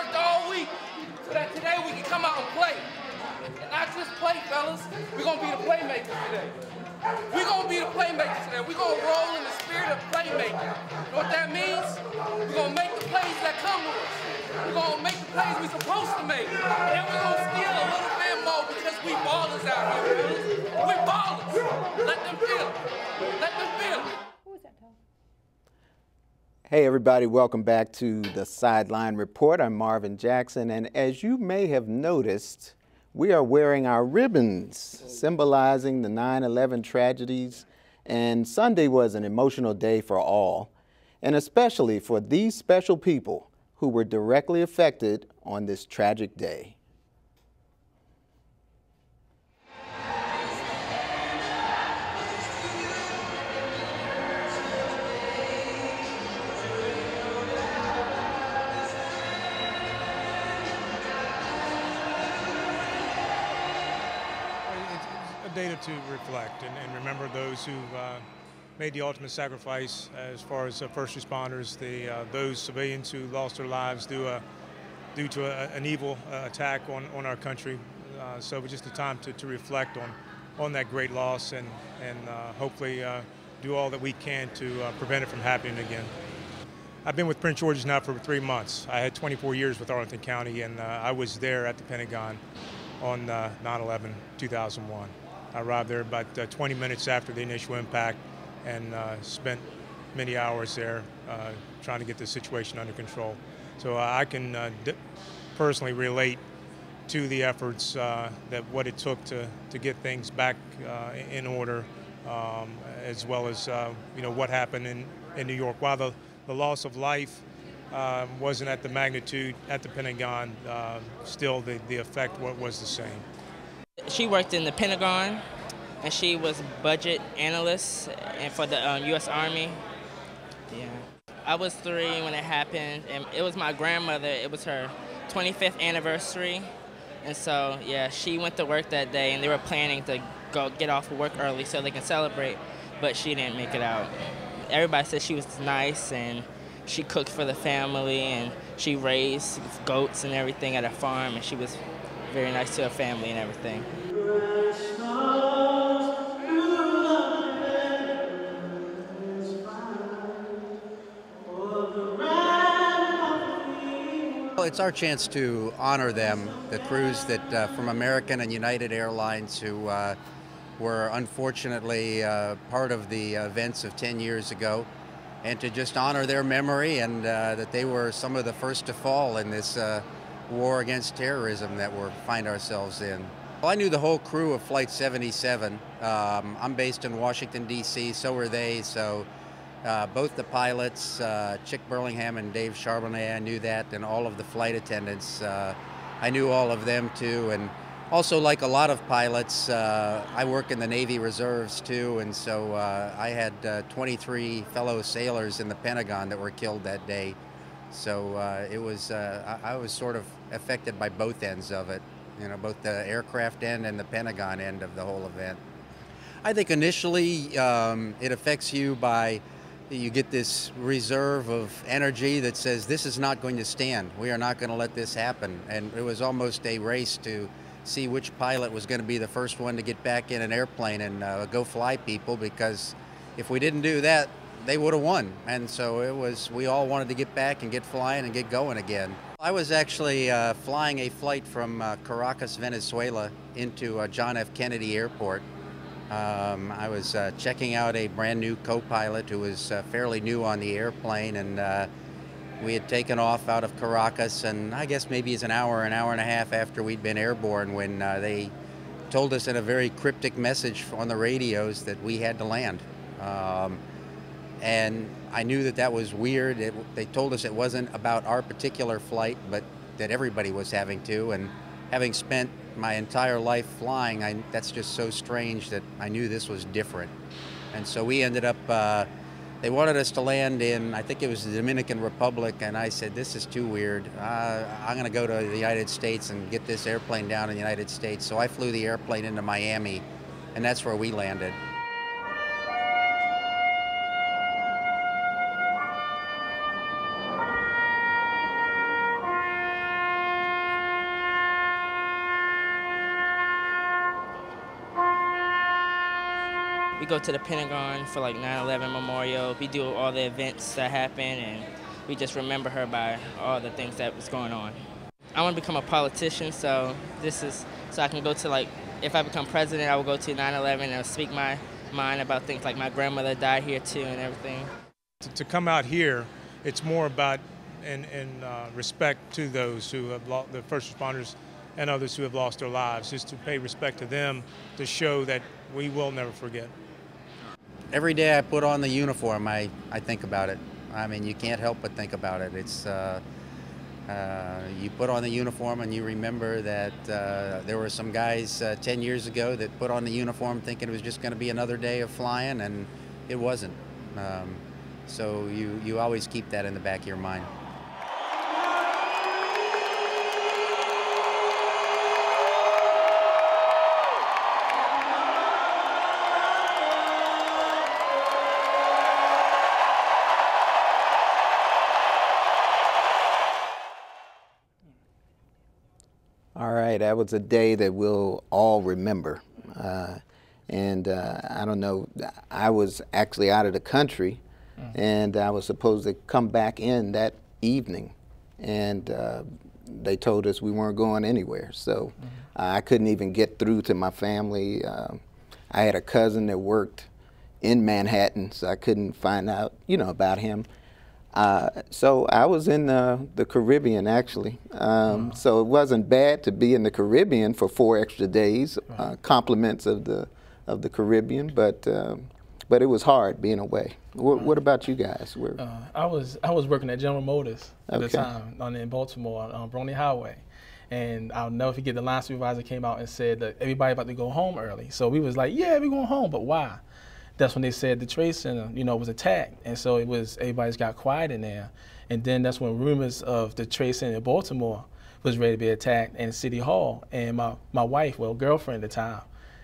worked all week so that today we can come out and play. And not just play, fellas. We're going to be the playmakers today. We're going to be the playmakers today. We're going to roll in the spirit of playmaking. You know what that means? We're going to make the plays that come to us. We're going to make the plays we're supposed to make. And then we're going to steal a little bit more because we ballers out here, fellas. We ballers. Let them feel it. Let them feel it. Hey everybody, welcome back to the Sideline Report. I'm Marvin Jackson, and as you may have noticed, we are wearing our ribbons symbolizing the 9/11 tragedies, and Sunday was an emotional day for all, and especially for these special people who were directly affected on this tragic day. Data to reflect and remember those who made the ultimate sacrifice as far as first responders, those civilians who lost their lives due to an evil attack on our country. So it's just a time to reflect on that great loss and hopefully do all that we can to prevent it from happening again. I've been with Prince George's now for 3 months. I had 24 years with Arlington County, and I was there at the Pentagon on 9/11/2001. I arrived there about 20 minutes after the initial impact and spent many hours there trying to get the situation under control. So I can personally relate to the efforts that what it took to get things back in order, as well as what happened in New York. While the loss of life wasn't at the magnitude at the Pentagon, still the effect was the same. She worked in the Pentagon, and she was a budget analyst and for the U.S. Army. Yeah, I was 3 when it happened, and it was my grandmother. It was her 25th anniversary, and so yeah, she went to work that day, and they were planning to go get off of work early so they can celebrate, but she didn't make it out. Everybody said she was nice, and she cooked for the family, and she raised goats and everything at a farm, and she was very nice to her family and everything. Well, it's our chance to honor them, the crews that from American and United Airlines who were unfortunately part of the events of 10 years ago, and to just honor their memory and that they were some of the first to fall in this war against terrorism that we find ourselves in. Well, I knew the whole crew of Flight 77. I'm based in Washington, D.C., so are they. So both the pilots, Chick Burlingham and Dave Charbonnet, I knew that, and all of the flight attendants, I knew all of them too. And also, like a lot of pilots, I work in the Navy Reserves too, and so I had 23 fellow sailors in the Pentagon that were killed that day. So it was, I was sort of affected by both ends of it, both the aircraft end and the Pentagon end of the whole event. I think initially it affects you by, you get this reserve of energy that says this is not going to stand. We are not going to let this happen. And it was almost a race to see which pilot was going to be the first one to get back in an airplane and go fly people, because if we didn't do that, they would have won. And so it was, we all wanted to get back and get flying and get going again. I was actually flying a flight from Caracas, Venezuela into John F. Kennedy Airport. I was checking out a brand new co-pilot who was fairly new on the airplane, and we had taken off out of Caracas, and I guess maybe it's an hour and a half after we'd been airborne when they told us in a very cryptic message on the radios that we had to land. And I knew that that was weird. They told us it wasn't about our particular flight, but that everybody was having to. And having spent my entire life flying, that's just so strange that I knew this was different. And so we ended up, they wanted us to land in, I think it was the Dominican Republic, and I said, this is too weird. I'm going to go to the United States and get this airplane down in the United States. So I flew the airplane into Miami, and that's where we landed. We go to the Pentagon for like 9/11 Memorial. We do all the events that happen, and we just remember her by all the things that was going on. I want to become a politician, so so I can go to, like, if I become president, I will go to 9/11 and speak my mind about things like my grandmother died here too and everything. To come out here, it's more about in respect to those who have lost, the first responders and others who have lost their lives, just to pay respect to them, to show that we will never forget. Every day I put on the uniform, I think about it. I mean, you can't help but think about it. It's you put on the uniform and you remember that there were some guys 10 years ago that put on the uniform thinking it was just going to be another day of flying, and it wasn't. So you always keep that in the back of your mind. All right, that was a day that we'll all remember. I don't know, I was actually out of the country, and I was supposed to come back in that evening, and they told us we weren't going anywhere. So I couldn't even get through to my family. I had a cousin that worked in Manhattan, so I couldn't find out, about him. So I was in the Caribbean, actually. So it wasn't bad to be in the Caribbean for 4 extra days, compliments of the Caribbean, but it was hard being away. What about you guys? I was working at General Motors at the time in Baltimore on Brony Highway. And I'll never forget, the line supervisor came out and said that everybody about to go home early. So we was like, yeah, we're going home, but why? That's when they said the Trade Center, was attacked. And so everybody's got quiet in there. And then that's when rumors of the Trade Center in Baltimore was ready to be attacked in City Hall. And my wife, girlfriend at the time,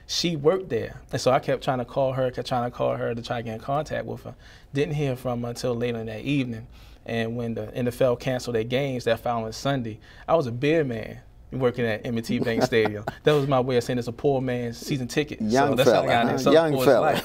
she worked there. And so I kept trying to call her to try to get in contact with her. Didn't hear from her until later in that evening. And when the NFL canceled their games that following Sunday, I was a beer man working at M&T Bank Stadium. That was my way of saying it's a poor man's season ticket. Young so that's fella, how I got in. Young fella.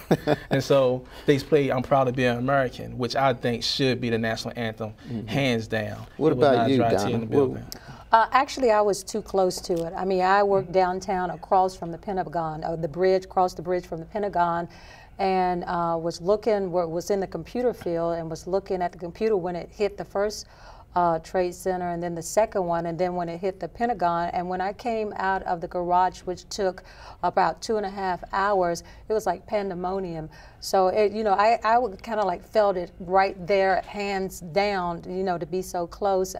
And so they played I'm Proud to Be an American, which I think should be the national anthem, hands down. What about you, Donna? Actually, I was too close to it. I mean, I worked downtown across from the Pentagon, across the bridge from the Pentagon, and was in the computer field and was looking at the computer when it hit the first Trade Center and then the second one, and then when it hit the Pentagon. And when I came out of the garage, which took about 2.5 hours, it was like pandemonium. So I kind of like felt it right there, hands down, to be so close.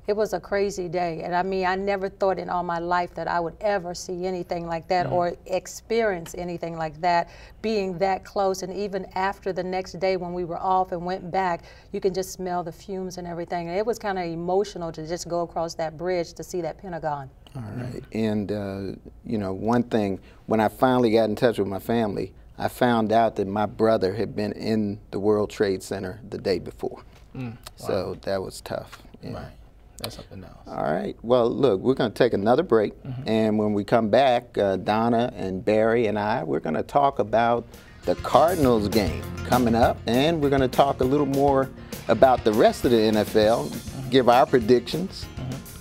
It was a crazy day. And I mean, I never thought in all my life that I would ever see anything like that or experience anything like that, being that close. And even after the next day when we were off and went back, you can just smell the fumes and everything. And it was kind of emotional to just go across that bridge to see that Pentagon. All right. And, one thing, when I finally got in touch with my family, I found out that my brother had been in the World Trade Center the day before. Wow. So that was tough. Yeah. Right. That's something else. All right. Well, look, we're going to take another break. And when we come back, Donna and Barry and we're going to talk about the Cardinals game coming up. And we're going to talk a little more about the rest of the NFL, give our predictions,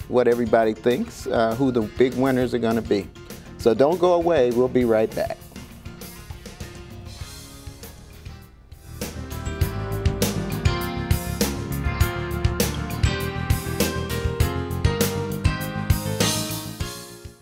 what everybody thinks, who the big winners are going to be. So don't go away. We'll be right back.